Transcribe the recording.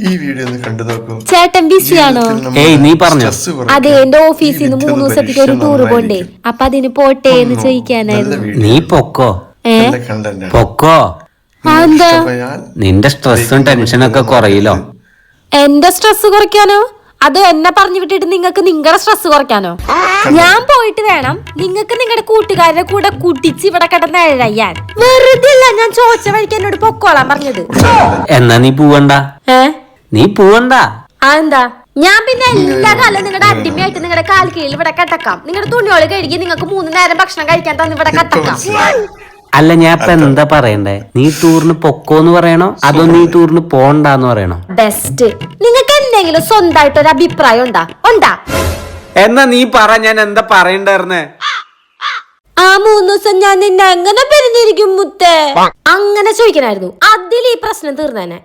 ഈ വീഡിയോ ഒന്ന് കണ്ടു നോക്കൂ. ചേട്ടൻ ബിസിയാണോ? നീ പറഞ്ഞു. അതെ, എന്റെ ഓഫീസിൽ നിന്ന് 3 ദിവസത്തേക്ക് ഒരു ടൂർ പോണ്ടേ, അപ്പൊ അതിന് പോട്ടെ എന്ന് ചോദിക്കാനായിരുന്നു. നീ പൊക്കോ പൊക്കോ, എന്താ നിന്റെ സ്ട്രെസ്സും ടെൻഷനൊക്കെ കുറയില്ലോ. എന്റെ സ്ട്രെസ് കുറയ്ക്കാനോ? അത് എന്നെ പറഞ്ഞു വിട്ടിട്ട് നിങ്ങൾക്ക് നിങ്ങളുടെ സ്ട്രെസ് കുറയ്ക്കാനോ? ഞാൻ പോയിട്ട് വേണം നിങ്ങൾക്ക് നിങ്ങളുടെ കൂട്ടുകാരുടെ കൂടെ കുട്ടിച്ച് ഇവിടെ കിടന്ന് എഴയ്യാൻ. വെറുതെ അല്ല ഞാൻ ചോദിച്ച വഴിക്ക് എന്നോട് പൊക്കോളാൻ പറഞ്ഞത്. എന്നാ നീ പോവണ്ട. നീ പോവണ്ട. എന്താ? ഞാൻ പിന്നെ എല്ലാ കാലം നിങ്ങളുടെ അടിമയായിട്ട് നിങ്ങളുടെ കാൽ കീഴിൽ ഇവിടെ കട്ടക്കാം. നിങ്ങളുടെ തുണിയോള് കഴുകി നിങ്ങൾക്ക് 3 നേരം ഭക്ഷണം കഴിക്കാൻ തന്നെ ഇവിടെ കട്ടക്കാം. അല്ല, ഞാൻ ഇപ്പൊ എന്താ പറയണ്ടേ? നീ ടൂറിന് പൊക്കോന്ന് പറയണോ അതോ നീ ടൂറിന് പോണ്ടാന്ന് പറയണോ? ബെസ്റ്റ്. നിങ്ങൾക്ക് എന്തെങ്കിലും സ്വന്തമായിട്ട് ഒരു അഭിപ്രായം ഉണ്ടാ? എന്നാ നീ പറ, ഞാൻ എന്താ പറയണ്ടായിരുന്നേ? ആ 3 ദിവസം ഞാൻ നിന്നെ എങ്ങനെ പിരിഞ്ഞിരിക്കും മുത്തേ? അങ്ങനെ ചോദിക്കണായിരുന്നു. അതിൽ ഈ പ്രശ്നം തീർന്നേനെ.